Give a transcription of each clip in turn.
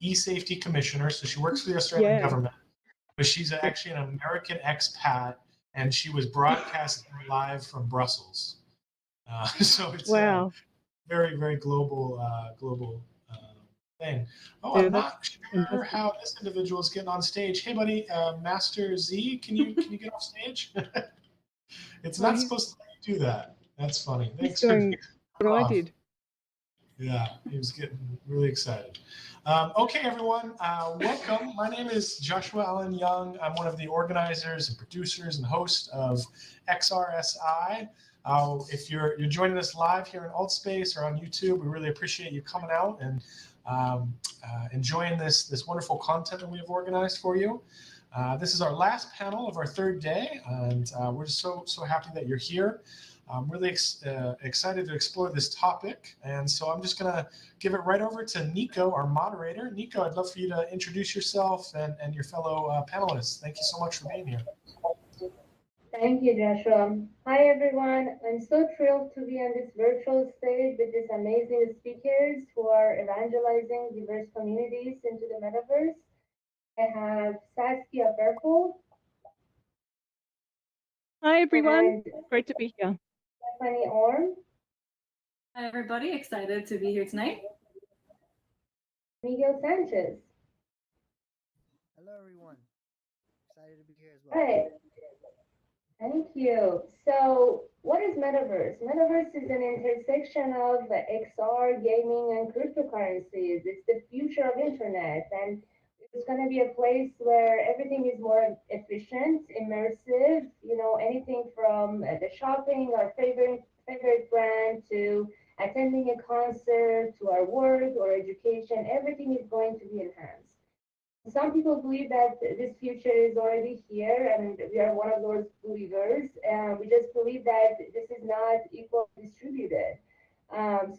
e-safety commissioner, so she works for the Australian government, but she's actually an American expat, and she was broadcasting live from Brussels. So it's very, very global thing. Oh, I'm not sure how this individual is getting on stage. Hey, buddy, Master Z, can you get off stage? It's not supposed to let you do that. That's funny. Thanks for what I did. Yeah, he was getting really excited. Okay, everyone, welcome. My name is Joshua Allen Young. I'm one of the organizers and producers and host of XRSI. If you're joining us live here in AltSpace or on YouTube, we really appreciate you coming out and enjoying this wonderful content that we have organized for you. This is our last panel of our third day, and we're just so happy that you're here. I'm really excited to explore this topic, and so I'm just going to give it right over to Nico, our moderator. Nico, I'd love for you to introduce yourself and your fellow panelists. Thank you so much for being here. Thank you, Joshua. Hi, everyone. I'm so thrilled to be on this virtual stage with these amazing speakers who are evangelizing diverse communities into the metaverse. I have Saskia Fairfull. Hi, everyone. Great to be here. Stephanie Orm. Hi, everybody. Excited to be here tonight. Miguel Sanchez. Hello, everyone. Excited to be here as well. Hi. Thank you. So what is Metaverse? Metaverse is an intersection of XR, gaming, and cryptocurrencies. It's the future of internet, and it's going to be a place where everything is more efficient, immersive, anything from the shopping, our favorite brand, to attending a concert, to our work or education. Everything is going to be enhanced. Some people believe that this future is already here, and we are one of those believers. We just believe that this is not equally distributed.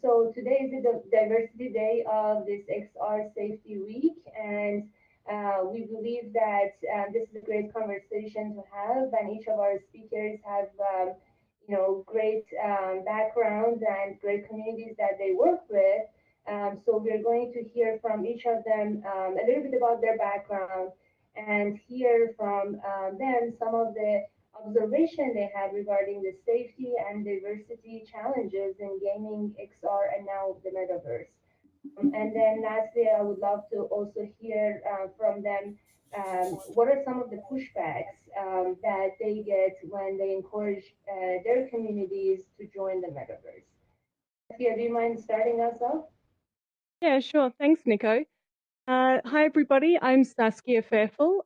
So today is the Diversity Day of this XR Safety Week, and we believe that this is a great conversation to have, and each of our speakers have great backgrounds and great communities that they work with. So we're going to hear from each of them a little bit about their background and hear from them some of the observation they have regarding the safety and diversity challenges in gaming, XR, and now the metaverse. And then lastly, I would love to also hear from them what are some of the pushbacks that they get when they encourage their communities to join the metaverse. Saskia, do you mind starting us off? Yeah, sure. Thanks, Nico. Hi, everybody. I'm Saskia Fairfull.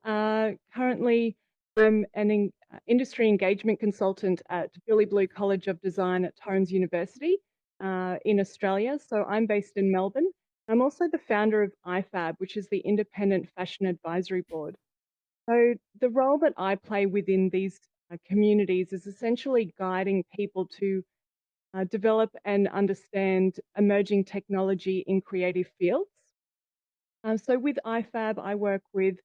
Currently, I'm an industry engagement consultant at Billy Blue College of Design at Torrens University in Australia. So I'm based in Melbourne. I'm also the founder of IFAB, which is the Independent Fashion Advisory Board. So the role that I play within these communities is essentially guiding people to develop and understand emerging technology in creative fields. So with IFAB, I work with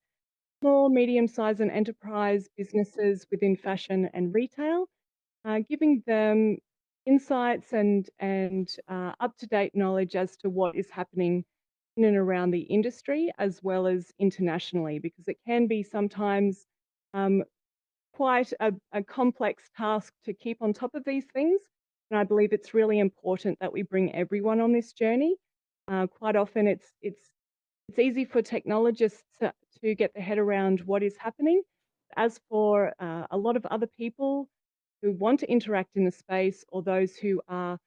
small, medium-sized and enterprise businesses within fashion and retail, giving them insights and up-to-date knowledge as to what is happening in and around the industry, as well as internationally, because it can be sometimes quite a complex task to keep on top of these things. And I believe it's really important that we bring everyone on this journey. Quite often it's easy for technologists to get their head around what is happening. As for a lot of other people who want to interact in the space, or those who are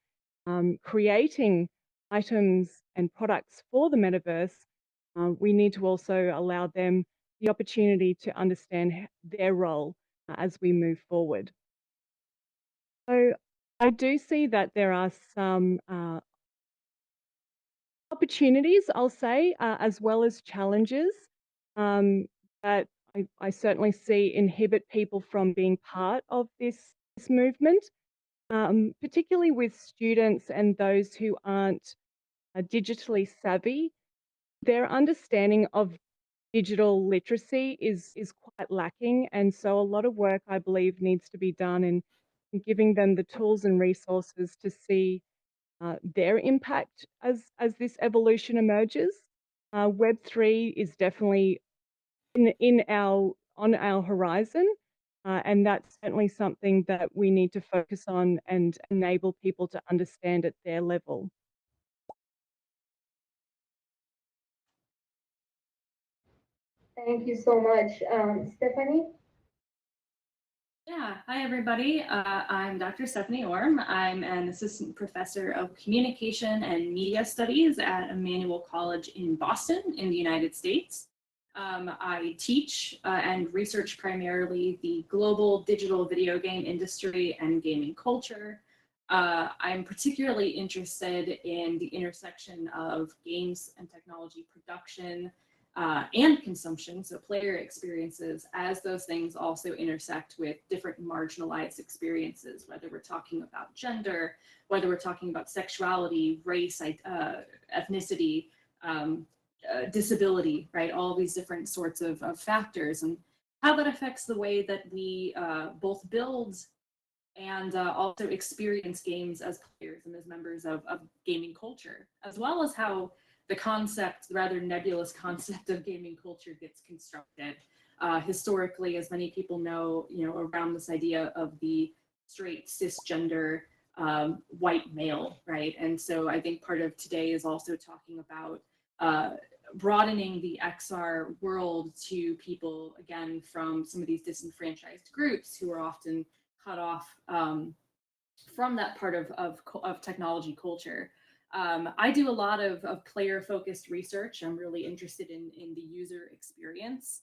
creating items and products for the metaverse, we need to also allow them the opportunity to understand their role as we move forward. So I do see that there are some opportunities, I'll say, as well as challenges that I certainly see inhibit people from being part of this movement, particularly with students and those who aren't digitally savvy. Their understanding of digital literacy is quite lacking, and so a lot of work, I believe, needs to be done in giving them the tools and resources to see their impact as this evolution emerges. Web3 is definitely on our horizon, and that's certainly something that we need to focus on and enable people to understand at their level. Thank you so much. Stephanie? Yeah, hi everybody. I'm Dr. Stephanie Orm. I'm an assistant professor of communication and media studies at Emmanuel College in Boston in the United States. I teach and research primarily the global digital video game industry and gaming culture. I'm particularly interested in the intersection of games and technology production, and consumption, so player experiences, as those things also intersect with different marginalized experiences, whether we're talking about gender, whether we're talking about sexuality, race, ethnicity, disability, right? All these different sorts of factors, and how that affects the way that we both build and also experience games as players and as members of gaming culture, as well as how the concept, the rather nebulous concept of gaming culture gets constructed. Historically, as many people know, around this idea of the straight cisgender white male, right? And so I think part of today is also talking about broadening the XR world to people, again, from some of these disenfranchised groups who are often cut off from that part of technology culture. I do a lot of player-focused research. I'm really interested in the user experience.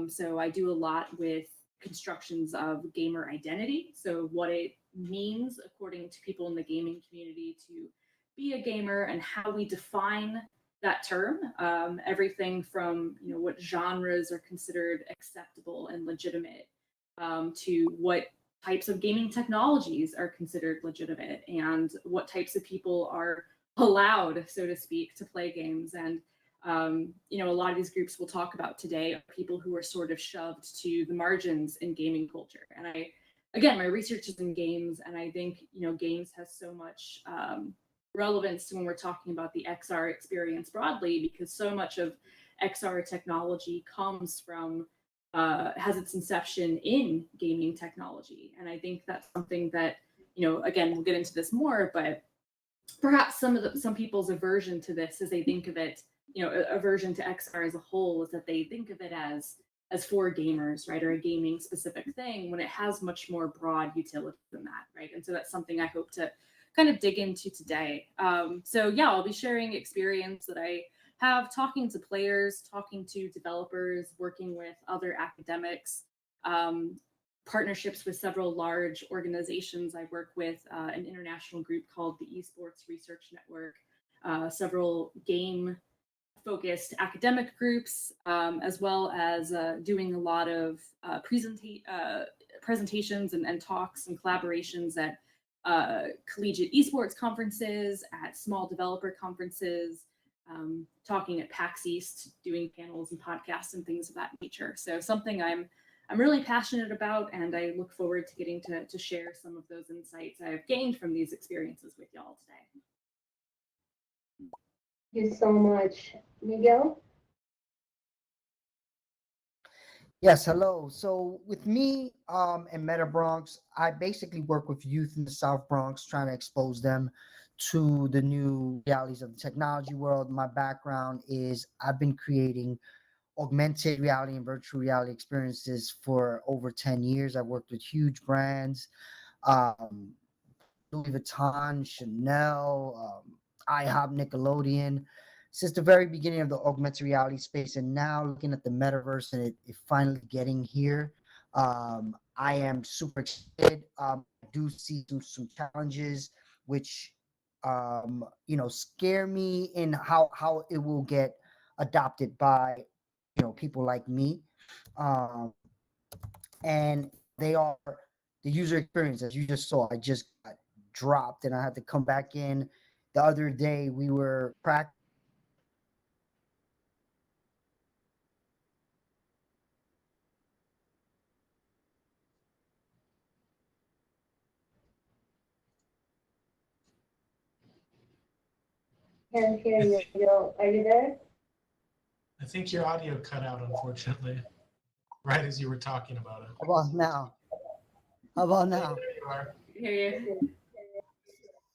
So I do a lot with constructions of gamer identity. So what it means, according to people in the gaming community, to be a gamer and how we define that term. Everything from what genres are considered acceptable and legitimate, to what types of gaming technologies are considered legitimate and what types of people are allowed, so to speak, to play games. And a lot of these groups we'll talk about today are people who are sort of shoved to the margins in gaming culture. And again, my research is in games, and I think games has so much relevance to when we're talking about the XR experience broadly, because so much of XR technology comes from has its inception in gaming technology. And I think that's something that, again, we'll get into this more, but perhaps some people's aversion to this as they think of it, aversion to XR as a whole, is that they think of it as for gamers, right, or a gaming specific thing, when it has much more broad utility than that, right? And so that's something I hope to kind of dig into today. So yeah, I'll be sharing experience that I have talking to players, talking to developers, working with other academics, partnerships with several large organizations. I work with an international group called the Esports Research Network, several game-focused academic groups, as well as doing a lot of presentations and talks and collaborations at collegiate esports conferences, at small developer conferences, talking at PAX East, doing panels and podcasts and things of that nature. So something I'm really passionate about, and I look forward to getting to share some of those insights I've gained from these experiences with y'all today. Thank you so much. Miguel? Yes, hello. So with me and Meta Bronx, I basically work with youth in the South Bronx, trying to expose them to the new realities of the technology world. My background is I've been creating augmented reality and virtual reality experiences for over 10 years. I've worked with huge brands, Louis Vuitton, Chanel, IHOP, Nickelodeon, since the very beginning of the augmented reality space, and now looking at the metaverse and it finally getting here. I am super excited. I do see some challenges which scare me in how it will get adopted by people like me. And they are the user experience, as you just saw. I just got dropped and I had to come back in. The other day we were practicing. Can't hear you. Are you there? I think your audio cut out, unfortunately, right as you were talking about it. How about now? How about now? There you are. Hear you.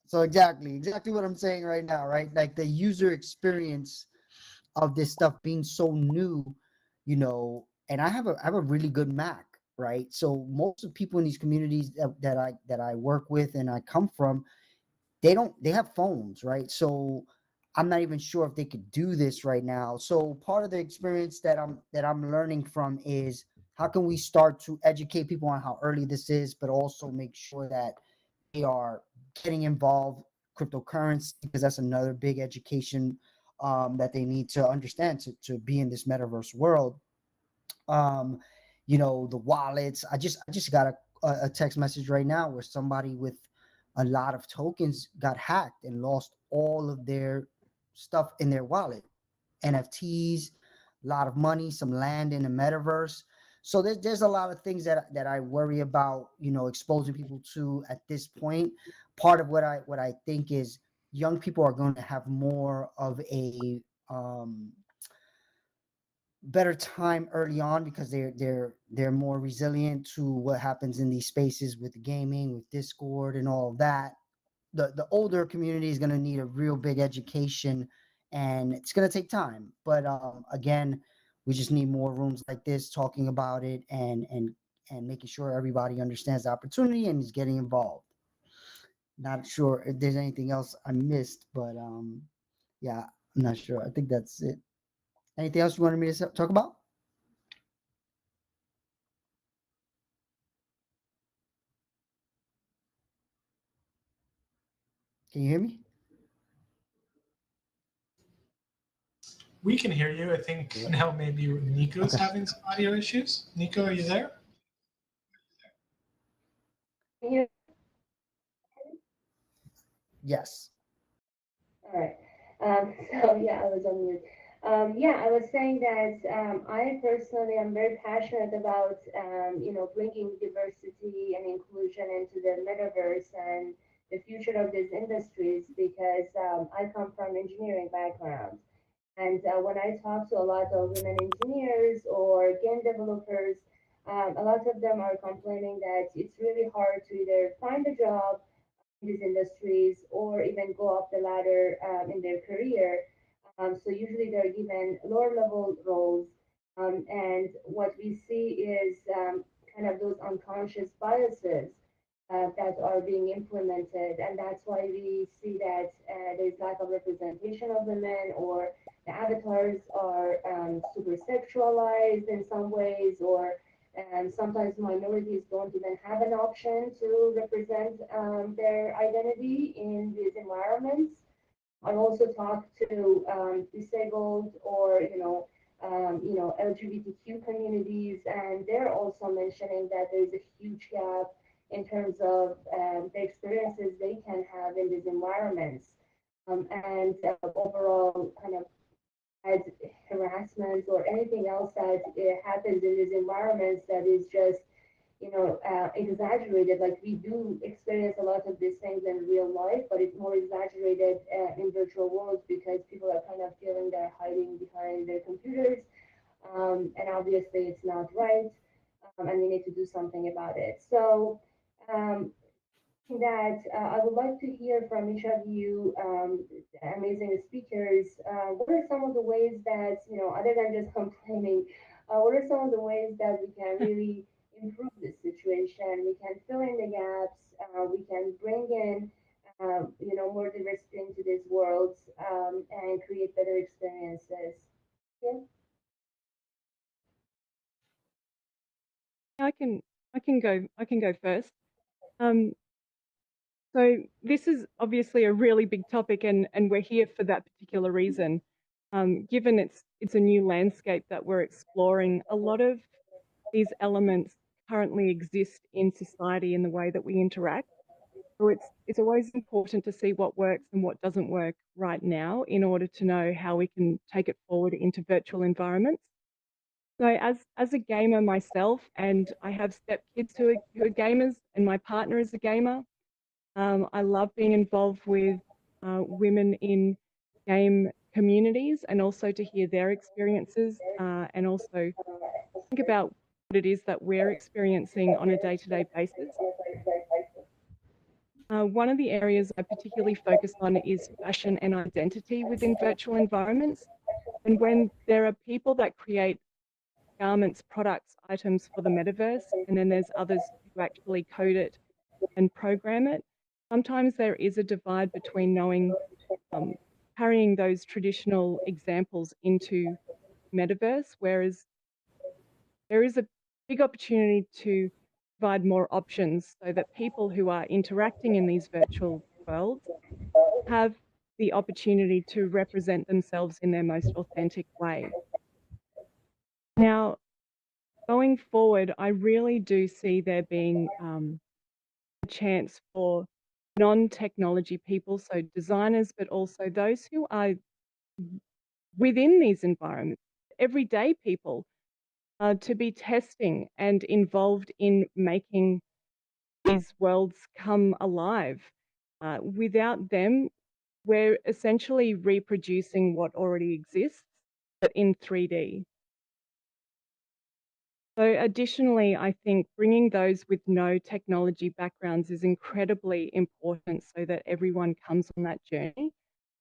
So exactly what I'm saying right now, right? Like the user experience of this stuff being so new, you know, and I have a really good Mac, right? So most of the people in these communities that I work with and I come from, they have phones, right? So I'm not even sure if they could do this right now. So part of the experience that I'm learning from is how can we start to educate people on how early this is, but also make sure that they are getting involved cryptocurrency, because that's another big education that they need to understand to be in this metaverse world. um you know, the wallets. I just got a text message right now where somebody with a lot of tokens got hacked and lost all of their stuff in their wallet, NFTs, a lot of money, some land in the metaverse. So there's a lot of things that I worry about, you know, exposing people to at this point. Part of what I think is young people are going to have more of a better time early on because they're more resilient to what happens in these spaces with gaming, with Discord and all of that. The older community is going to need a real big education, and it's going to take time. But again, we just need more rooms like this talking about it, and making sure everybody understands the opportunity and is getting involved. Not sure if there's anything else I missed, but yeah, I'm not sure. I think that's it. Anything else you wanted me to talk about? Can you hear me? We can hear you. I think now maybe Nico's Okay. having some audio issues. Nico, are you there? Yeah. Yes. All right. So yeah, I was on mute. Yeah, I was saying that I personally am very passionate about bringing diversity and inclusion into the metaverse and the future of these industries because I come from engineering background. And when I talk to a lot of women engineers or game developers, a lot of them are complaining that it's really hard to either find a job in these industries or even go up the ladder in their career. So usually they're given lower level roles. And what we see is kind of those unconscious biases that are being implemented. And that's why we see that there's lack of representation of women, or the avatars are super sexualized in some ways, or and sometimes minorities don't even have an option to represent their identity in these environments. I also talked to disabled or LGBTQ communities, and they're also mentioning that there's a huge gap in terms of the experiences they can have in these environments, and overall kind of as harassment or anything else that happens in these environments that is just exaggerated. Like we do experience a lot of these things in real life, but it's more exaggerated in virtual worlds because people are kind of feeling they're hiding behind their computers, and obviously it's not right, and we need to do something about it. So. That I would like to hear from each of you, amazing speakers. What are some of the ways that, other than just complaining, what are some of the ways that we can really improve this situation? We can fill in the gaps. We can bring in, more diversity into these worlds and create better experiences. Yeah. I can go first. Um, so this is obviously a really big topic, and we're here for that particular reason. Given it's a new landscape that we're exploring, a lot of these elements currently exist in society in the way that we interact. So it's always important to see what works and what doesn't work right now in order to know how we can take it forward into virtual environments. So as a gamer myself, and I have stepkids who are gamers, and my partner is a gamer. I love being involved with women in game communities and also to hear their experiences and also think about what it is that we're experiencing on a day-to-day basis. One of the areas I particularly focus on is fashion and identity within virtual environments. And when there are people that create garments, products, items for the metaverse, and then there's others who actually code it and program it, sometimes there is a divide between knowing, carrying those traditional examples into metaverse, whereas there is a big opportunity to provide more options so that people who are interacting in these virtual worlds have the opportunity to represent themselves in their most authentic way. Now, going forward, I really do see there being a chance for non-technology people, so designers, but also those who are within these environments, everyday people, to be testing and involved in making these worlds come alive. Without them, we're essentially reproducing what already exists, but in 3D. So additionally, I think bringing those with no technology backgrounds is incredibly important so that everyone comes on that journey.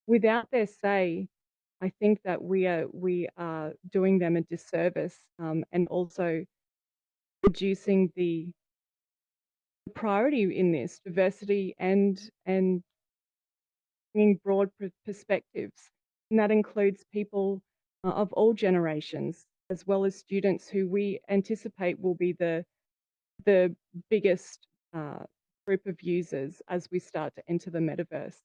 Without their say, I think that we are doing them a disservice and also reducing the priority in this diversity and bringing broad perspectives. And that includes people of all generations, as well as students who we anticipate will be the biggest group of users as we start to enter the metaverse.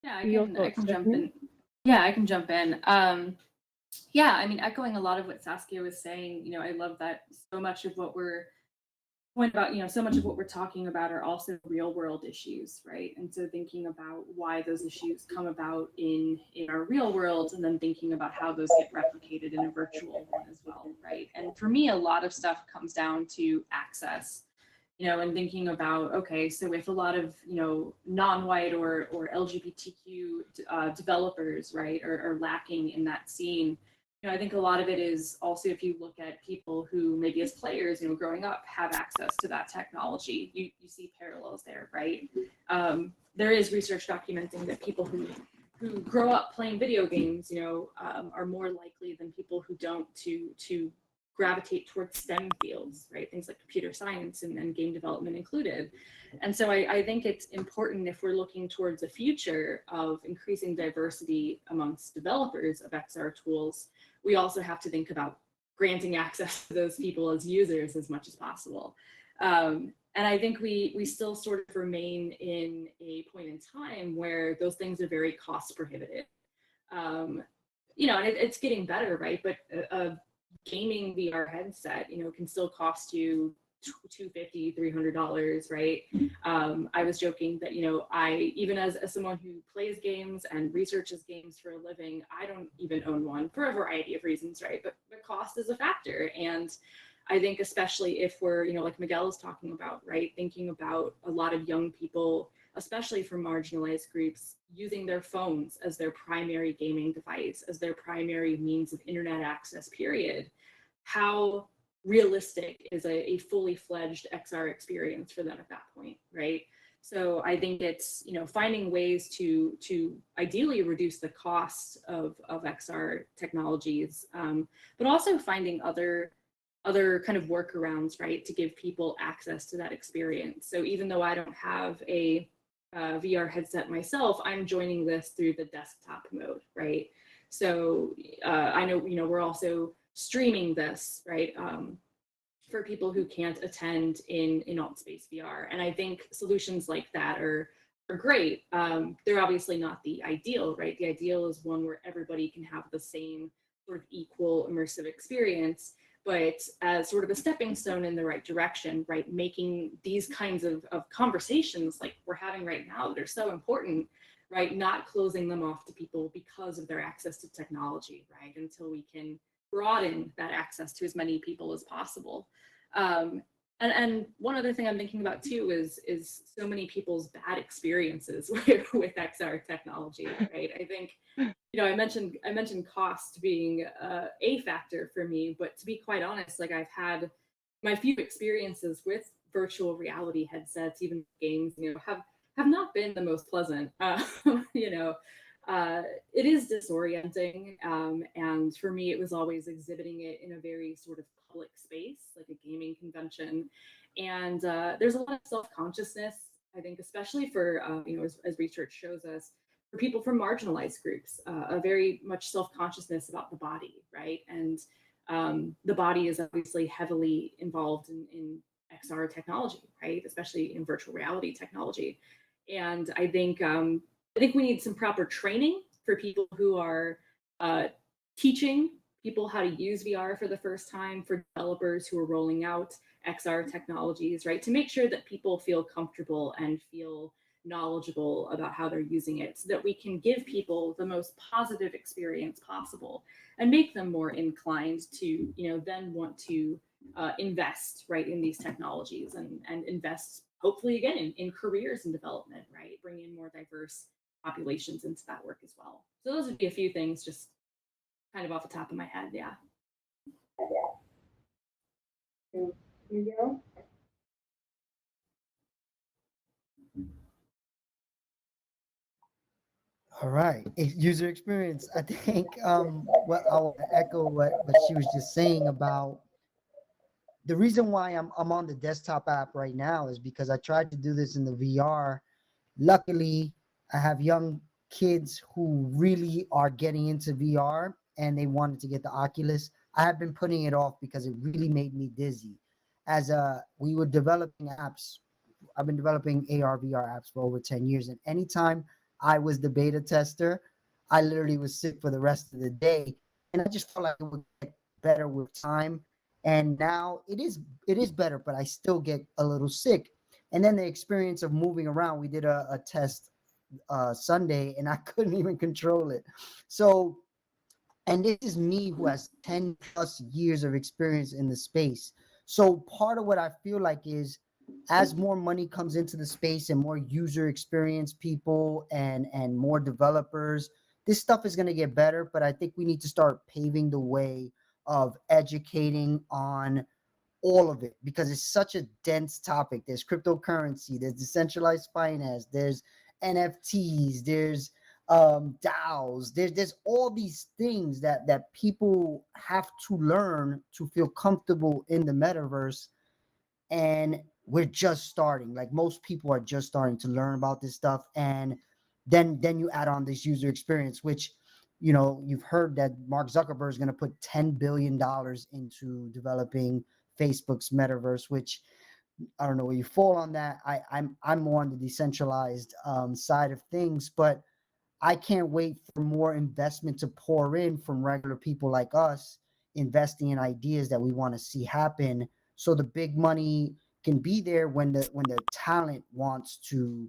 Yeah, Your I thoughts, can jump Stephanie? in. Yeah, I can jump in. Yeah, I mean, echoing a lot of what Saskia was saying, I love that so much of what we're so much of what we're talking about are also real world issues, right? And so thinking about why those issues come about in our real world, and then thinking about how those get replicated in a virtual one as well, right? And for me, a lot of stuff comes down to access. And thinking about, okay, so if a lot of, non-white or LGBTQ developers, right, are lacking in that scene, I think a lot of it is also if you look at people who maybe as players, growing up have access to that technology, you see parallels there, right? There is research documenting that people who grow up playing video games, are more likely than people who don't to gravitate towards STEM fields, right? Things like computer science and game development included. And so I think it's important, if we're looking towards a future of increasing diversity amongst developers of XR tools, we also have to think about granting access to those people as users as much as possible. And I think we still sort of remain in a point in time where those things are very cost prohibitive. And it's getting better, right? But gaming VR headset, can still cost you $250, $300, right? I was joking that, I, even as someone who plays games and researches games for a living, I don't even own one for a variety of reasons, right? But cost is a factor. And I think especially if we're, like Miguel is talking about, right? Thinking about a lot of young people, especially from marginalized groups, using their phones as their primary gaming device, as their primary means of internet access, period. How realistic is a fully fledged XR experience for them at that point, right? So I think it's, finding ways to ideally reduce the cost of XR technologies, but also finding other kind of workarounds, right, to give people access to that experience. So even though I don't have a VR headset myself, I'm joining this through the desktop mode, right? So I know, we're also streaming this, right, for people who can't attend in AltSpace VR. And I think solutions like that are great. They're obviously not the ideal, right? The ideal is one where everybody can have the same sort of equal immersive experience, but as sort of a stepping stone in the right direction, right? Making these kinds of conversations like we're having right now that are so important, right? Not closing them off to people because of their access to technology, right? Until we can broaden that access to as many people as possible. And one other thing I'm thinking about too is so many people's bad experiences with XR technology, right? I think, I mentioned cost being a factor for me, but to be quite honest, like I've had my few experiences with virtual reality headsets, even games, have not been the most pleasant. You know, it is disorienting, and for me, it was always exhibiting it in a very sort of public space, like a gaming convention, and there's a lot of self-consciousness. I think, especially for as research shows us, for people from marginalized groups, a very much self-consciousness about the body, right? And the body is obviously heavily involved in XR technology, right? Especially in virtual reality technology. And I think we need some proper training for people who are teaching people how to use VR for the first time, for developers who are rolling out XR technologies, right? To make sure that people feel comfortable and feel knowledgeable about how they're using it, so that we can give people the most positive experience possible and make them more inclined to, then want to invest, right, in these technologies, and invest hopefully again in careers and development, right? Bring in more diverse populations into that work as well. So those would be a few things just kind of off the top of my head. Yeah. You go. All right, user experience. I think what I'll echo what she was just saying about the reason why I'm on the desktop app right now is because I tried to do this in the VR. Luckily, I have young kids who really are getting into VR and they wanted to get the Oculus. I have been putting it off because it really made me dizzy. We were developing apps. I've been developing AR VR apps for over 10 years, and anytime I was the beta tester, I literally was sick for the rest of the day. And I just felt like it would get better with time. And now it is better, but I still get a little sick. And then the experience of moving around, we did a test Sunday and I couldn't even control it. So, and this is me who has 10 plus years of experience in the space. So part of what I feel like is as more money comes into the space and more user experience people and more developers, this stuff is going to get better. But I think we need to start paving the way of educating on all of it because it's such a dense topic. There's cryptocurrency, there's decentralized finance, there's NFTs, there's DAOs, there's all these things that people have to learn to feel comfortable in the metaverse. And we're just starting. Like most people are just starting to learn about this stuff. And then you add on this user experience, which you've heard that Mark Zuckerberg is going to put $10 billion into developing Facebook's metaverse, which I don't know where you fall on that. I'm more on the decentralized side of things, but I can't wait for more investment to pour in from regular people like us, investing in ideas that we want to see happen, so the big money can be there when the talent wants to,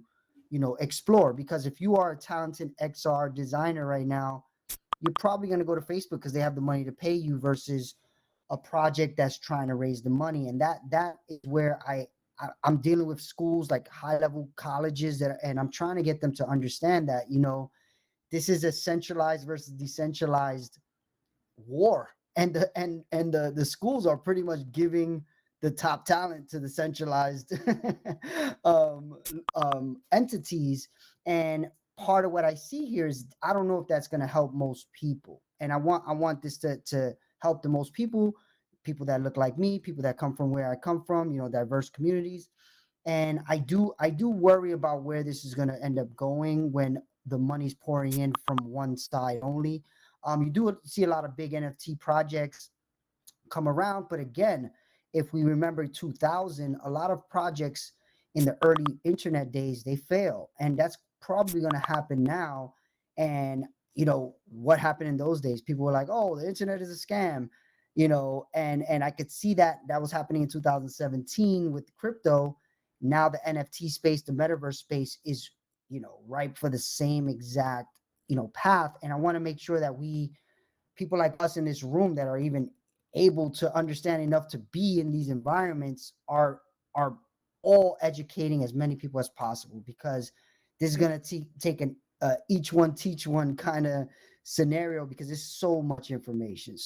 explore. Because if you are a talented XR designer right now, you're probably going to go to Facebook because they have the money to pay you versus a project that's trying to raise the money. And that is where I'm dealing with schools like high level colleges and I'm trying to get them to understand that, this is a centralized versus decentralized war. And the schools are pretty much giving the top talent to the centralized entities. And part of what I see here is I don't know if that's going to help most people. And I want this to help the most people that look like me, people that come from where I come from, diverse communities. And I do worry about where this is going to end up going when the money's pouring in from one side only. You do see a lot of big NFT projects come around, but again, if we remember 2000, a lot of projects in the early internet days, they fail, and that's probably going to happen now. And what happened in those days? People were like, "Oh, the internet is a scam," and I could see that was happening in 2017 with crypto. Now the NFT space, the metaverse space is, ripe for the same exact, path. And I want to make sure that people like us in this room that are even able to understand enough to be in these environments are all educating as many people as possible, because this is going to take an each one teach one kind of scenario, because there's so much information.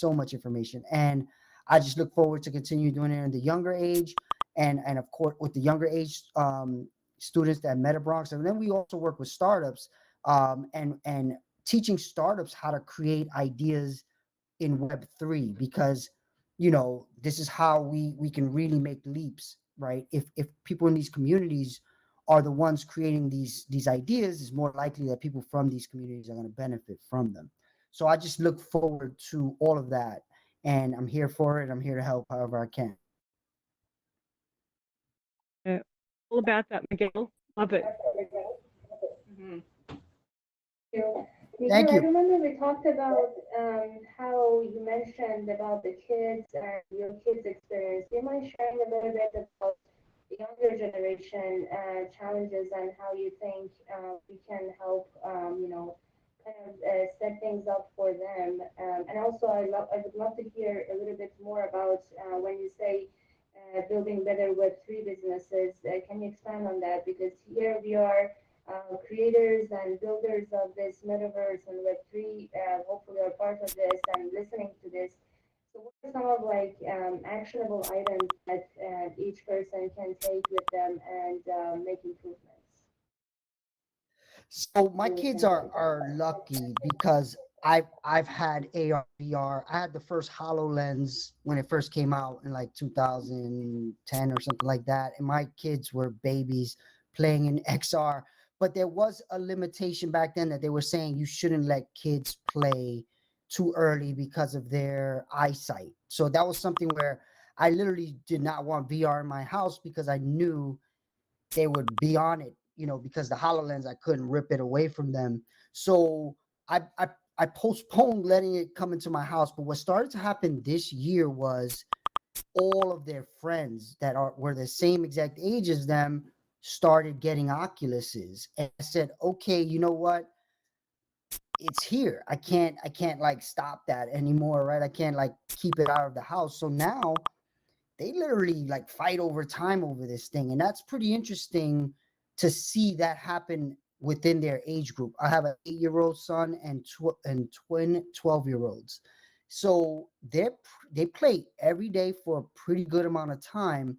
And I just look forward to continue doing it in the younger age, and of course with the younger age students at Metabronx. And then we also work with startups, and teaching startups how to create ideas in Web3, because this is how we can really make leaps, right? If people in these communities are the ones creating these ideas, it's more likely that people from these communities are going to benefit from them. So I just look forward to all of that, and I'm here for it. I'm here to help however I can. All about that, Miguel. Love it. Thank you. Thank I you. remember we talked about how you mentioned about the kids and your kids' experience. Do you mind sharing a little bit about the younger generation challenges and how you think we can help, kind of set things up for them? And also, I would love to hear a little bit more about when you say building better Web3 businesses. Can you expand on that? Because here we are creators and builders of this metaverse and Web3, hopefully are part of this and listening to this. So what are some of actionable items that each person can take with them and make improvements? So my kids are lucky because I've had AR VR. I had the first HoloLens when it first came out in like 2010 or something like that, and my kids were babies playing in XR. But there was a limitation back then that they were saying you shouldn't let kids play too early because of their eyesight. So that was something where I literally did not want VR in my house, because I knew they would be on it, because the HoloLens, I couldn't rip it away from them. So I, I, I postponed letting it come into my house. But what started to happen this year was all of their friends that were the same exact age as them started getting Oculuses. And I said, okay, you know what? It's here. I can't like stop that anymore, right? I can't like keep it out of the house. So now they literally like fight over time over this thing. And that's pretty interesting to see that happen within their age group. I have an 8-year-old son and twin 12-year-olds. So they play every day for a pretty good amount of time.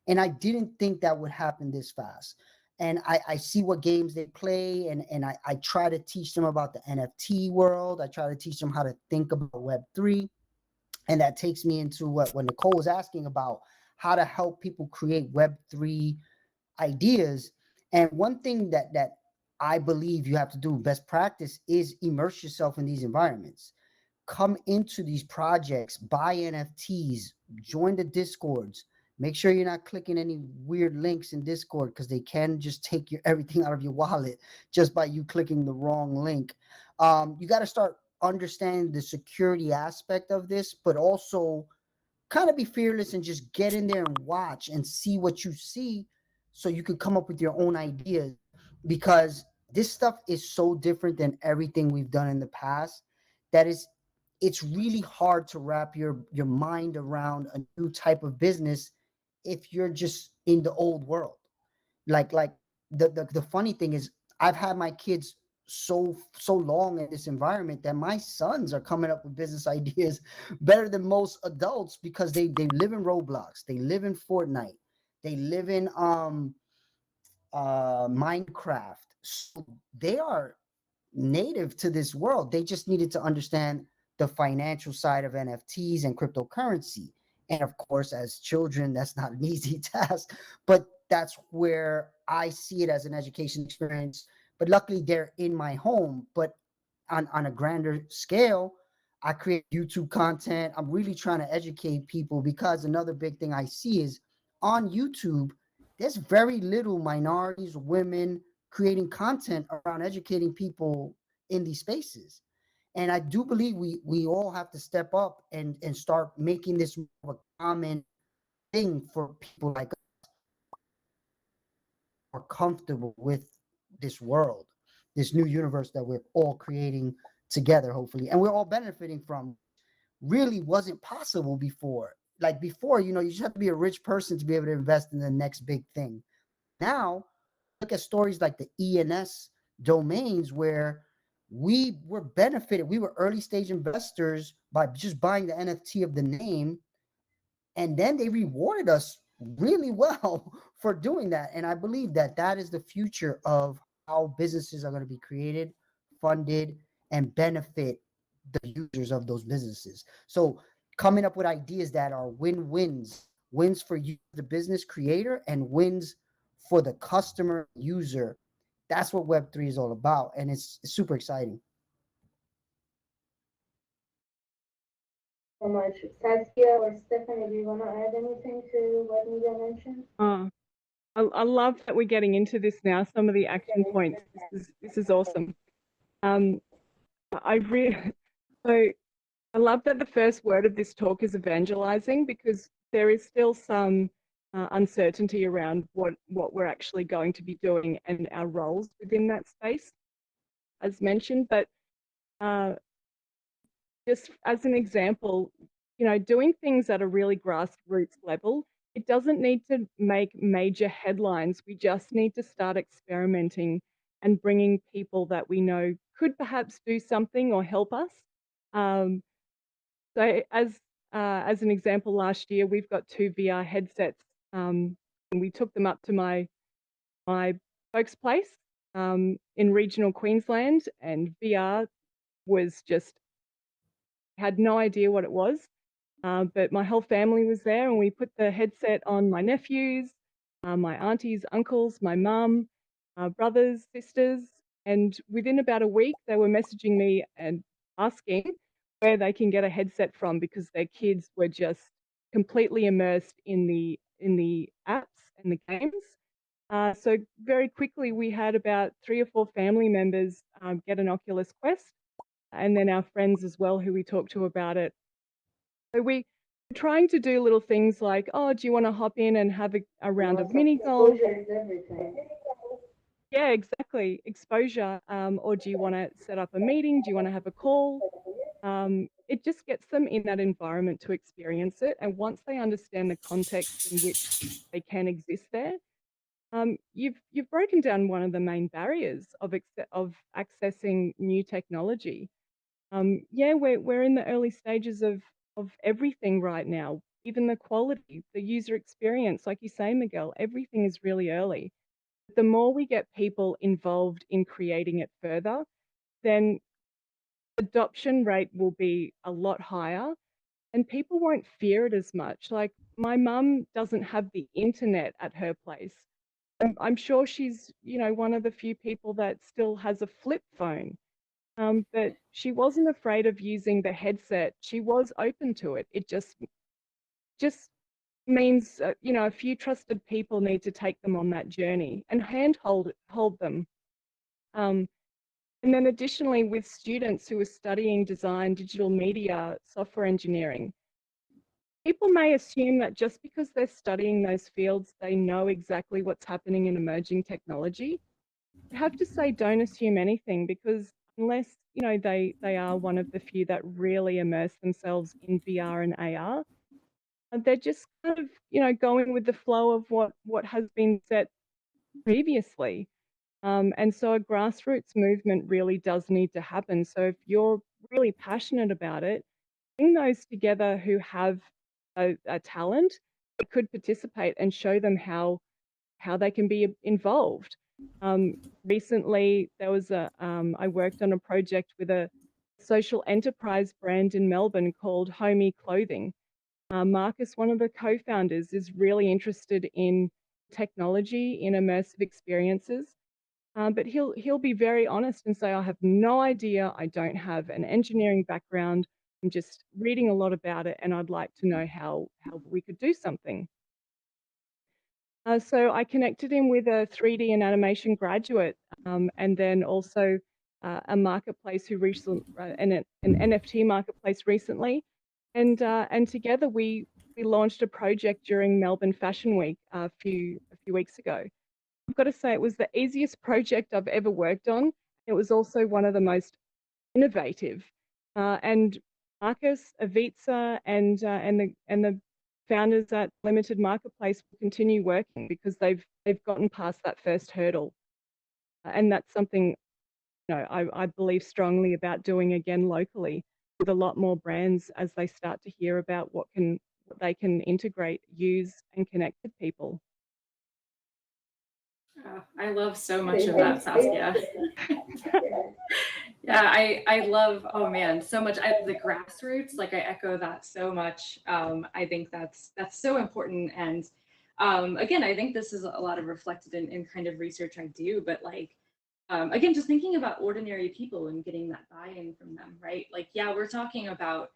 And I didn't think that would happen this fast. And I see what games they play, and I try to teach them about the NFT world. I try to teach them how to think about Web3. And that takes me into what Nicole was asking about, how to help people create Web3 ideas. And one thing that I believe you have to do, best practice, is immerse yourself in these environments. Come into these projects, buy NFTs, join the Discords. Make sure you're not clicking any weird links in Discord, because they can just take everything out of your wallet just by you clicking the wrong link. You got to start understanding the security aspect of this, but also kind of be fearless and just get in there and watch and see what you see, so you could come up with your own ideas, because this stuff is so different than everything we've done in the past that it's really hard to wrap your mind around a new type of business if you're just in the old world. Like the funny thing is, I've had my kids so long in this environment that my sons are coming up with business ideas better than most adults, because they live in Roblox, they live in Fortnite, they live in Minecraft. So they are native to this world. They just needed to understand the financial side of NFTs and cryptocurrency. And of course, as children, that's not an easy task, but that's where I see it as an education experience. But luckily, they're in my home. But on a grander scale, I create YouTube content. I'm really trying to educate people, because another big thing I see is on YouTube, there's very little minorities, women creating content around educating people in these spaces. And I do believe we all have to step up and start making this more of a common thing for people like us who are comfortable with this world, this new universe that we're all creating together, hopefully, and we're all benefiting from. really wasn't possible before. Like before, you just have to be a rich person to be able to invest in the next big thing. Now, look at stories like the ENS domains where we were benefited. We were early stage investors by just buying the NFT of the name, and then they rewarded us really well for doing that. And I believe that that is the future of how businesses are going to be created, funded, and benefit the users of those businesses. So coming up with ideas that are wins for you, the business creator, and wins for the customer user. That's what Web3 is all about. And it's super exciting. So much. Saskia or Stephanie, do you want to add anything to what Nico mentioned? I love that we're getting into this now. Some of the action points. This is awesome. I really so I love that the first word of this talk is evangelizing, because there is still some uncertainty around what we're actually going to be doing and our roles within that space, as mentioned. But just as an example, doing things at a really grassroots level, it doesn't need to make major headlines. We just need to start experimenting and bringing people that we know could perhaps do something or help us. So as an example, last year we've got 2 VR headsets, and we took them up to my folks' place in regional Queensland, and VR was just had no idea what it was. But my whole family was there, and we put the headset on my nephews, my aunties, uncles, my mum, brothers, sisters, and within about a week, they were messaging me and asking where they can get a headset from, because their kids were just completely immersed in the apps and the games. So very quickly, we had about 3 or 4 family members get an Oculus Quest, and then our friends as well, who we talked to about it. So we're trying to do little things like, oh, do you want to hop in and have a round of mini golf? Exposure is everything. Yeah, exactly. Exposure. Or do you want to set up a meeting? Do you want to have a call? It just gets them in that environment to experience it. And once they understand the context in which they can exist there, you've broken down one of the main barriers of accessing new technology. Yeah, we're in the early stages of everything right now. Even the quality, the user experience, like you say, Miguel, everything is really early. But the more we get people involved in creating it further, then adoption rate will be a lot higher, and people won't fear it as much. Like, my mum doesn't have the internet at her place. I'm sure she's, one of the few people that still has a flip phone. But she wasn't afraid of using the headset. She was open to it. It just means, a few trusted people need to take them on that journey and hold them. And then additionally, with students who are studying design, digital media, software engineering, people may assume that just because they're studying those fields, they know exactly what's happening in emerging technology. I have to say, don't assume anything, because unless they are one of the few that really immerse themselves in VR and AR, they're just kind of going with the flow of what has been set previously. And so a grassroots movement really does need to happen. So if you're really passionate about it, bring those together who have a talent that could participate, and show them how they can be involved. Recently, there was I worked on a project with a social enterprise brand in Melbourne called Homey Clothing. Marcus, one of the co-founders, is really interested in technology, in immersive experiences. But he'll be very honest and say, I have no idea. I don't have an engineering background. I'm just reading a lot about it, and I'd like to know how we could do something. So I connected him with a 3D and animation graduate, and then also a marketplace who recently, an NFT marketplace recently, and together we launched a project during Melbourne Fashion Week a few weeks ago. I've got to say, it was the easiest project I've ever worked on. It was also one of the most innovative, and Marcus, Avitsa, and the founders at Limited Marketplace will continue working because they've gotten past that first hurdle, and that's something I believe strongly about doing again locally with a lot more brands as they start to hear about what they can integrate, use, and connect with people. I love so much of that, Saskia. Yeah, I love, oh man, so much. The grassroots, like I echo that so much. I think that's so important. And again, I think this is a lot of reflected in kind of research I do, but like, again, just thinking about ordinary people and getting that buy-in from them, right? Like, yeah, we're talking about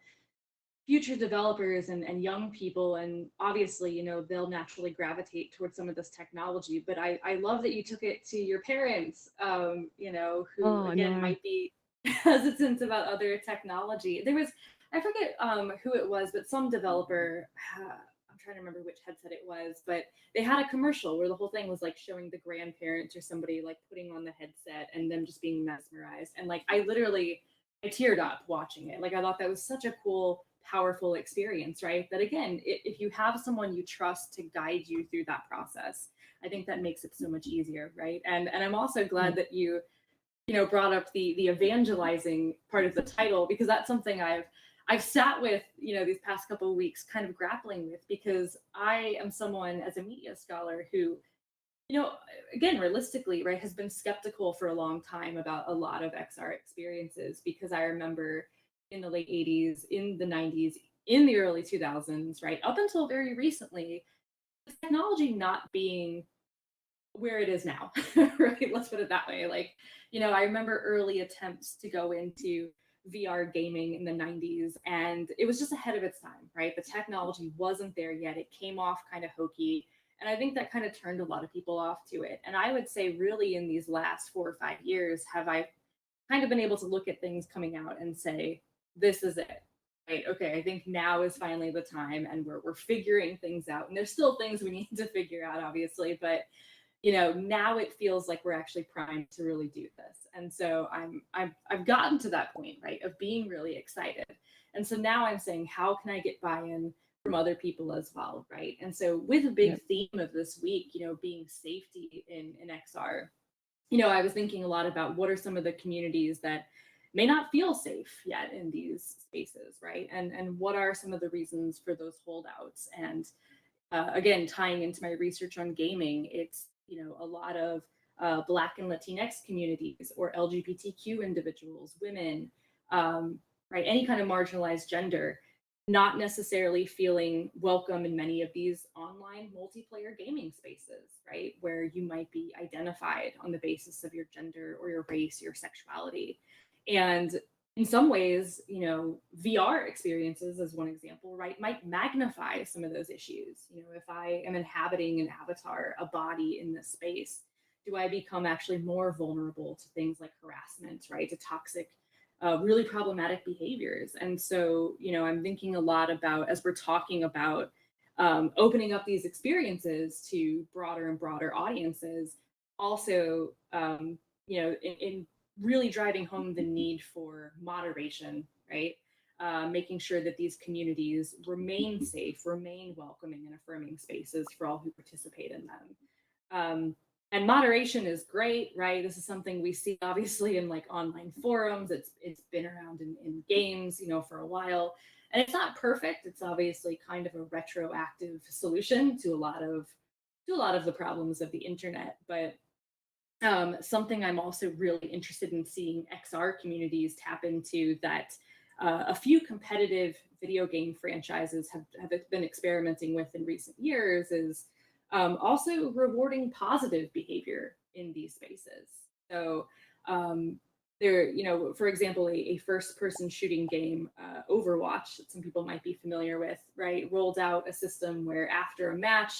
future developers and young people, and obviously they'll naturally gravitate towards some of this technology, but I love that you took it to your parents, who again might be hesitant about other technology. There was, I forget who it was, but some developer, I'm trying to remember which headset it was, but they had a commercial where the whole thing was like showing the grandparents or somebody like putting on the headset and them just being mesmerized, and like I teared up watching it. Like I thought that was such a cool, powerful experience, right? That again, if you have someone you trust to guide you through that process, I think that makes it so much easier, right? And I'm also glad that you brought up the evangelizing part of the title, because that's something I've sat with these past couple of weeks kind of grappling with, because I am someone as a media scholar who again, realistically, right, has been skeptical for a long time about a lot of XR experiences, because I remember in the late 80s, in the 90s, in the early 2000s, right, up until very recently, the technology not being where it is now, right? Let's put it that way. Like, I remember early attempts to go into VR gaming in the 90s, and it was just ahead of its time, right? The technology wasn't there yet. It came off kind of hokey. And I think that kind of turned a lot of people off to it. And I would say really in these last 4 or 5 years, have I kind of been able to look at things coming out and say, this is it, right? Okay, I think now is finally the time, and we're figuring things out. And there's still things we need to figure out, obviously, but now it feels like we're actually primed to really do this. And so I've gotten to that point, right, of being really excited. And so now I'm saying, how can I get buy-in from other people as well, right? And so with a big theme of this week, being safety in XR, I was thinking a lot about what are some of the communities that may not feel safe yet in these spaces, right? And what are some of the reasons for those holdouts? And again, tying into my research on gaming, it's a lot of Black and Latinx communities, or LGBTQ individuals, women, right, any kind of marginalized gender, not necessarily feeling welcome in many of these online multiplayer gaming spaces, right, where you might be identified on the basis of your gender or your race, your sexuality. And in some ways, VR experiences, as one example, right, might magnify some of those issues. If I am inhabiting an avatar, a body in this space, do I become actually more vulnerable to things like harassment, right, to toxic, really problematic behaviors? And so, I'm thinking a lot about, as we're talking about opening up these experiences to broader and broader audiences, also, in really driving home the need for moderation, right? Making sure that these communities remain safe, remain welcoming and affirming spaces for all who participate in them. And moderation is great, right? This is something we see obviously in like online forums. It's been around in games, for a while. And it's not perfect. It's obviously kind of a retroactive solution to a lot of the problems of the internet. But something I'm also really interested in seeing XR communities tap into, that a few competitive video game franchises have been experimenting with in recent years, is also rewarding positive behavior in these spaces. So there, for example, a first-person shooting game, Overwatch, that some people might be familiar with, right, rolled out a system where after a match,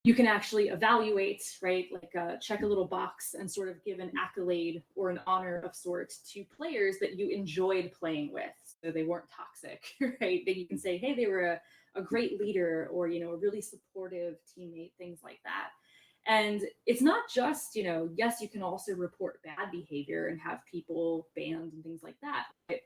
you can actually evaluate, right, like check a little box and sort of give an accolade or an honor of sorts to players that you enjoyed playing with, so they weren't toxic, right? That you can say, hey, they were a great leader, or a really supportive teammate, things like that. And it's not just, yes, you can also report bad behavior and have people banned and things like that. But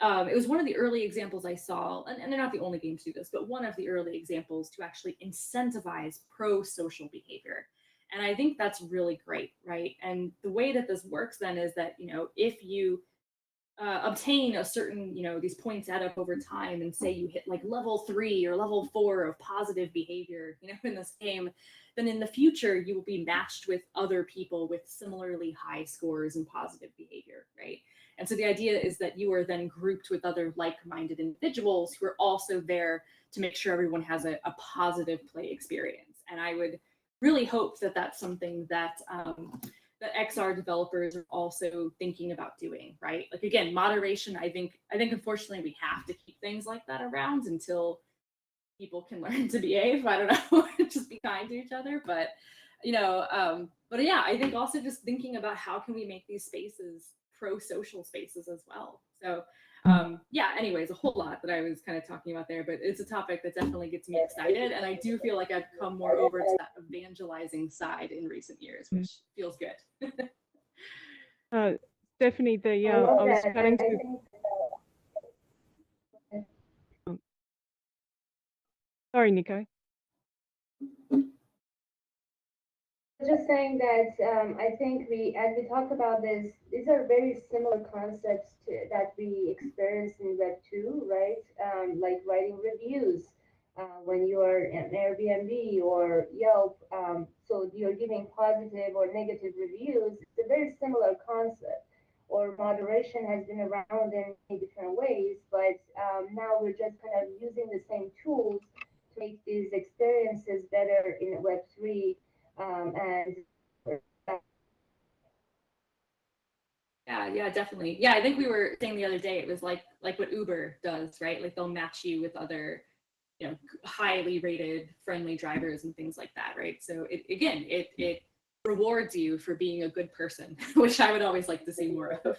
it was one of the early examples I saw, and they're not the only games to do this, but one of the early examples to actually incentivize pro-social behavior. And I think that's really great, right? And the way that this works then is that, if you obtain a certain, these points add up over time, and say you hit like level 3 or level 4 of positive behavior, in this game, then in the future you will be matched with other people with similarly high scores in positive behavior, right? And so the idea is that you are then grouped with other like-minded individuals who are also there to make sure everyone has a positive play experience. And I would really hope that that's something that that XR developers are also thinking about doing, right? Like, again, moderation, I think unfortunately we have to keep things like that around until people can learn to behave. I don't know, just be kind to each other. But, but yeah, I think also just thinking about how can we make these spaces pro-social spaces as well. So yeah, anyways, a whole lot that I was kind of talking about there, but it's a topic that definitely gets me excited. And I do feel like I've come more over to that evangelizing side in recent years, which feels good. Stephanie, I was planning to. Sorry, Nico. Just saying that I think as we talk about this, these are very similar concepts that we experience in Web 2, right? Like writing reviews when you are an Airbnb or Yelp. So you're giving positive or negative reviews. It's a very similar concept. Or moderation has been around in many different ways, but now we're just kind of using the same tools to make these experiences better in Web 3. And yeah, definitely. Yeah, I think we were saying the other day, it was like what Uber does, right? Like they'll match you with other, highly rated friendly drivers and things like that, right? So it rewards you for being a good person, which I would always like to see more of.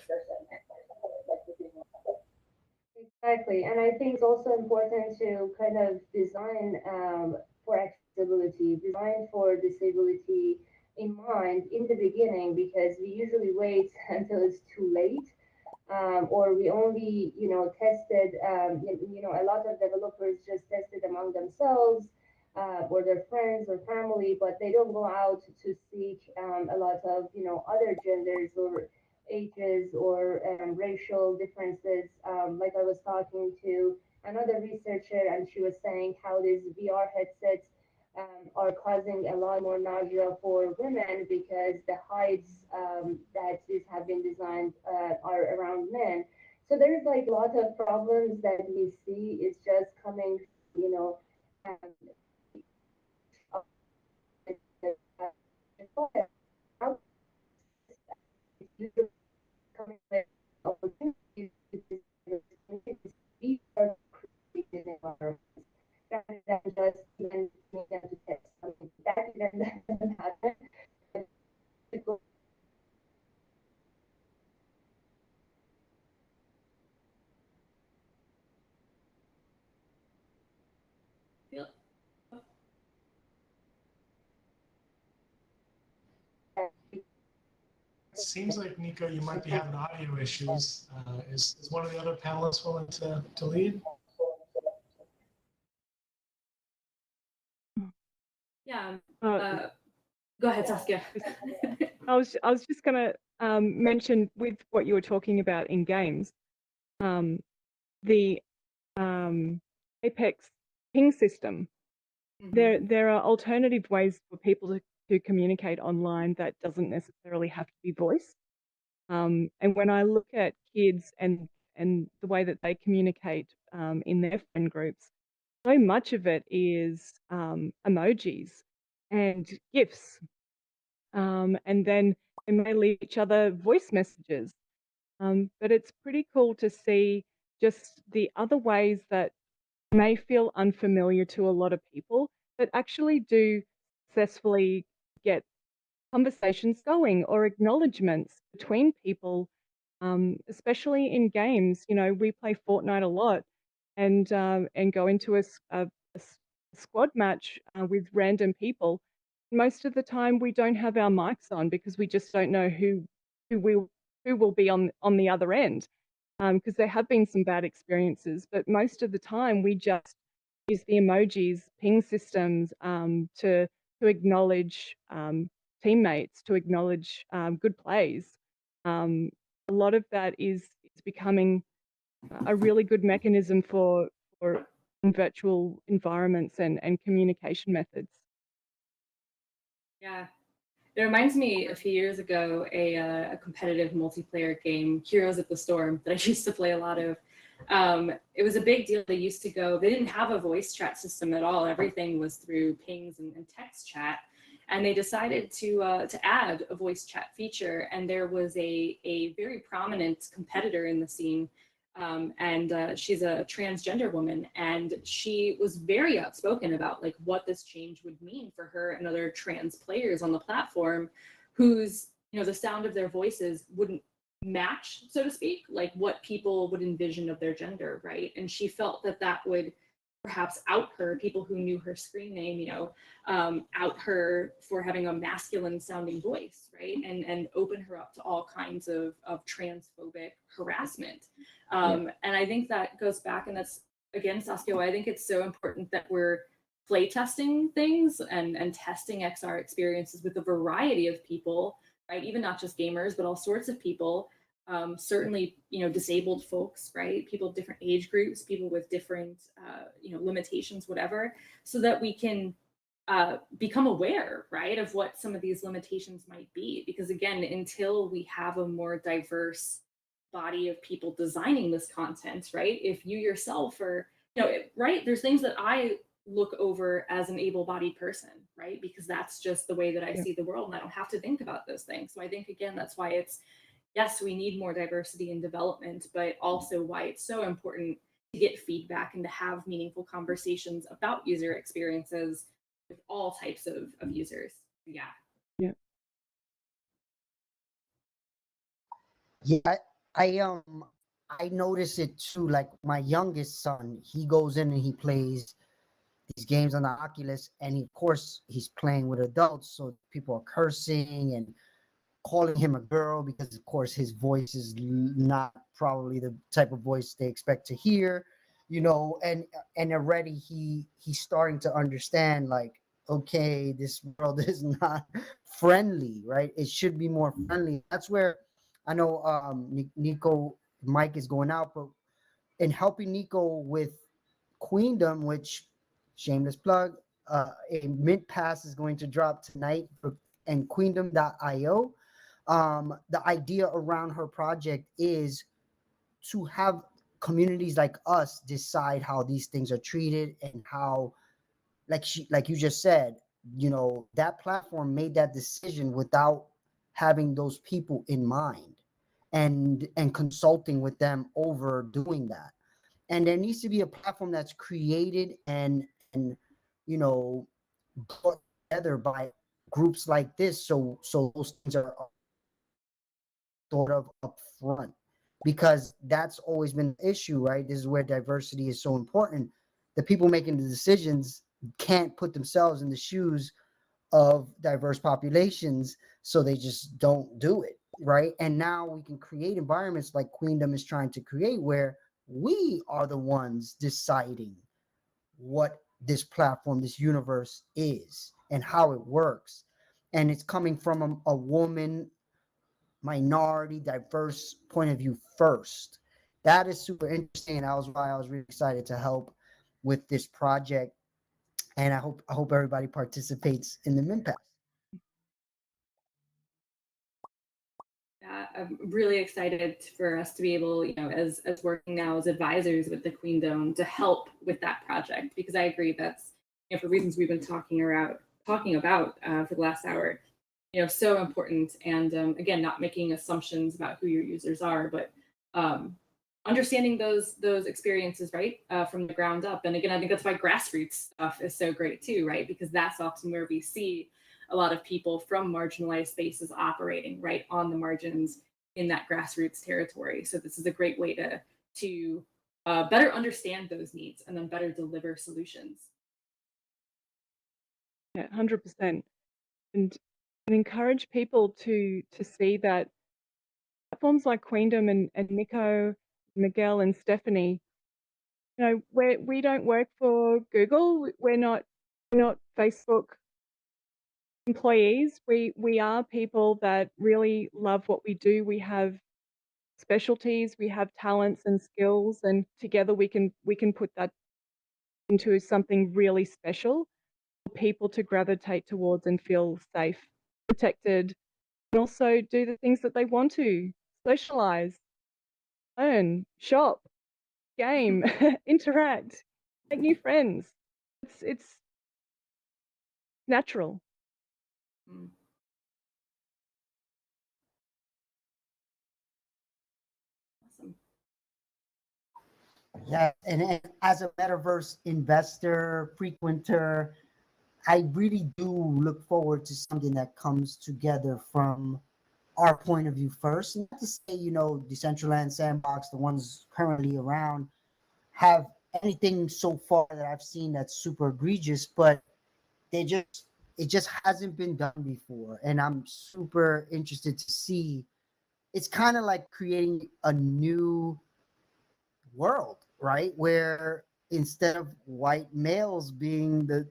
Exactly, and I think it's also important to kind of design for accessibility, design for disability in mind in the beginning, because we usually wait until it's too late, or we only, tested, a lot of developers just tested among themselves or their friends or family, but they don't go out to seek a lot of, other genders or ages or racial differences. Like I was talking to another researcher, and she was saying how these VR headsets are causing a lot more nausea for women because the heights that these have been designed are around men. So there's like a lot of problems that we see is just coming, um, coming with opportunities to be created environments rather than just even being them to test something. That even doesn't happen. Seems like, Nico, you might be having audio issues. Is one of the other panelists willing to lead? Yeah. Go ahead, Saskia. I was just going to mention with what you were talking about in games, the Apex ping system. There are alternative ways for people to communicate online that doesn't necessarily have to be voice. And when I look at kids and the way that they communicate in their friend groups, so much of it is emojis and GIFs. And then they may leave each other voice messages. But it's pretty cool to see just the other ways that may feel unfamiliar to a lot of people, but actually do successfully get conversations going or acknowledgements between people, especially in games. We play Fortnite a lot and go into a squad match with random people. Most of the time, we don't have our mics on because we just don't know who will be on the other end. because there have been some bad experiences, but most of the time we just use the emojis, ping systems to acknowledge teammates, to acknowledge good plays. A lot of that is becoming a really good mechanism for in virtual environments and communication methods. Yeah. It reminds me a few years ago, a competitive multiplayer game, Heroes at the Storm, that I used to play a lot of. It was a big deal. They didn't have a voice chat system at all. Everything was through pings and text chat. And they decided to add a voice chat feature. And there was a very prominent competitor in the scene. She's a transgender woman, and she was very outspoken about like what this change would mean for her and other trans players on the platform, whose the sound of their voices wouldn't match, so to speak, like what people would envision of their gender, right? And she felt that would perhaps out her, people who knew her screen name, out her for having a masculine sounding voice, right? And open her up to all kinds of transphobic harassment. And I think that goes back, and that's, again, Saskia, I think it's so important that we're play testing things and testing XR experiences with a variety of people, right? Even not just gamers, but all sorts of people. Certainly, disabled folks, right? People of different age groups, people with different, limitations, whatever, so that we can become aware, right, of what some of these limitations might be. Because again, until we have a more diverse body of people designing this content, right? If you yourself are, right, there's things that I look over as an able-bodied person, right? Because that's just the way that I see the world, and I don't have to think about those things. So I think, again, that's why it's, yes, we need more diversity in development, but also why it's so important to get feedback and to have meaningful conversations about user experiences with all types of users. Yeah. Yeah, I notice it too. Like my youngest son, he goes in and he plays these games on the Oculus, and of course he's playing with adults, so people are cursing and calling him a girl because of course his voice is not probably the type of voice they expect to hear, and already he's starting to understand, like, okay, this world is not friendly, right? It should be more friendly. That's where I know Nico Mike is going out, but in helping Nico with Queendom, which, shameless plug, a mint pass is going to drop tonight and Queendom.io. The idea around her project is to have communities like us decide how these things are treated, and how, like you just said, that platform made that decision without having those people in mind and consulting with them over doing that. And there needs to be a platform that's created and brought together by groups like this, so those things are thought of up front, because that's always been the issue, right? This is where diversity is so important. The people making the decisions can't put themselves in the shoes of diverse populations, so they just don't do it, right? And now we can create environments like Queendom is trying to create, where we are the ones deciding what this platform, this universe is, and how it works. And it's coming from a woman, minority, diverse point of view first. That is super interesting. And that was why I was really excited to help with this project. And I hope everybody participates in the MinPass. Yeah, I'm really excited for us to be able, as working now as advisors with the Queendom, to help with that project, because I agree that's, for reasons we've been talking about for the last hour, so important. And again, not making assumptions about who your users are, but understanding those experiences, right, from the ground up. And again, I think that's why grassroots stuff is so great too, right? Because that's often where we see a lot of people from marginalized spaces operating right on the margins in that grassroots territory. So this is a great way to better understand those needs and then better deliver solutions. Yeah, 100%. And encourage people to see that platforms like Queendom and Nico, Miguel and Stephanie, we don't work for Google. We're not Facebook employees. We are people that really love what we do. We have specialties, we have talents and skills, and together we can put that into something really special for people to gravitate towards and feel safe, protected, and also do the things that they want to: socialize, learn, shop, game, interact, make new friends. It's natural. Mm. Awesome. Yeah, and as a metaverse investor, frequenter, I really do look forward to something that comes together from our point of view first. Not to say, Decentraland, Sandbox, the ones currently around, have anything so far that I've seen that's super egregious, but it just hasn't been done before. And I'm super interested to see. It's kind of like creating a new world, right? Where instead of white males being the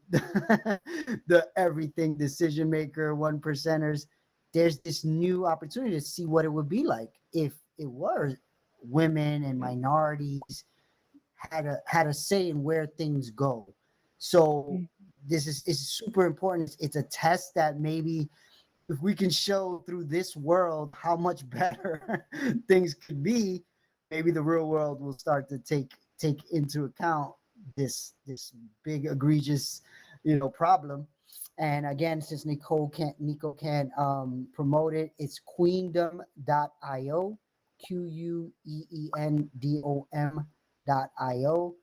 the everything decision maker, one percenters, there's this new opportunity to see what it would be like if it were women and minorities had a say in where things go. So this is super important. It's a test that maybe if we can show through this world how much better things could be, maybe the real world will start to take into account this big egregious problem. And again, since Nico can't promote it, it's queendom.io, queendom.io.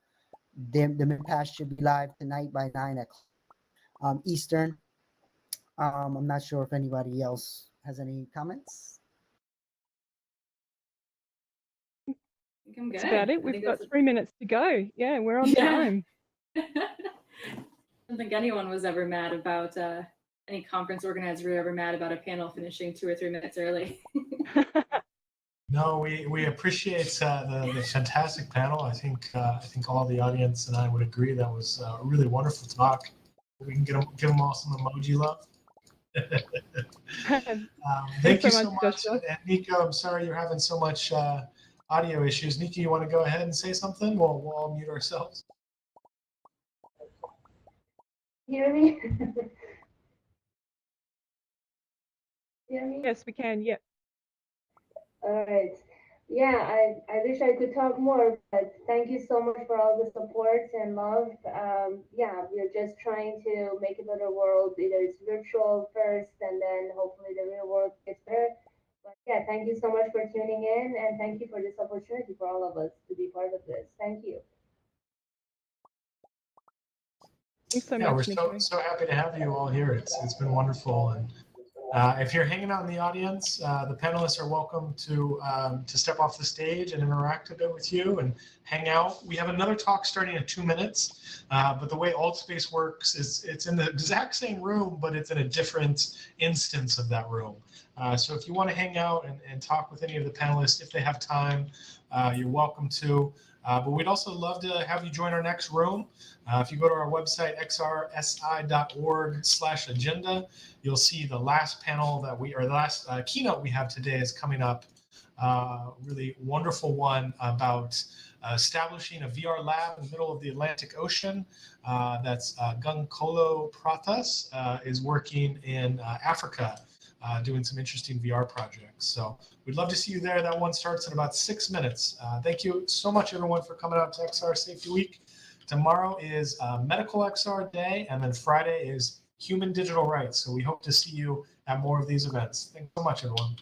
The mid-pass should be live tonight by 9 o'clock Eastern. I'm not sure if anybody else has any comments. I think I'm good. That's about it. We've got 3 minutes to go. Yeah, we're on time. I don't think anyone was ever mad about any conference organizer ever mad about a panel finishing 2 or 3 minutes early. No, we appreciate the fantastic panel. I think all the audience and I would agree that was a really wonderful talk. We can give them all some emoji love. Thank you so much. And Nico, I'm sorry you're having so much audio issues. Nico, you want to go ahead and say something? We'll all mute ourselves. Hear me? Hear me? Yes, we can. Yep. All right. Yeah, I wish I could talk more, but thank you so much for all the support and love. Yeah, we're just trying to make a better world. Either it's virtual first, and then hopefully the real world gets better. But yeah, thank you so much for tuning in, and thank you for this opportunity for all of us to be part of this. Thank you. Thanks so Yeah, much, we're Nico. so happy to have you all here. It's been wonderful. And if you're hanging out in the audience, the panelists are welcome to step off the stage and interact a bit with you and hang out. We have another talk starting in 2 minutes, but the way AltSpace works is it's in the exact same room, but it's in a different instance of that room. So if you want to hang out and talk with any of the panelists, if they have time, you're welcome to. But we'd also love to have you join our next room. If you go to our website, xrsi.org/agenda, you'll see the last panel the last keynote we have today is coming up. Really wonderful one about establishing a VR lab in the middle of the Atlantic Ocean. That's Gunkolo Prathas is working in Africa, doing some interesting VR projects. So we'd love to see you there. That one starts in about 6 minutes. Thank you so much, everyone, for coming out to XR Safety Week. Tomorrow is Medical XR Day, and then Friday is Human Digital Rights. So we hope to see you at more of these events. Thanks so much, everyone.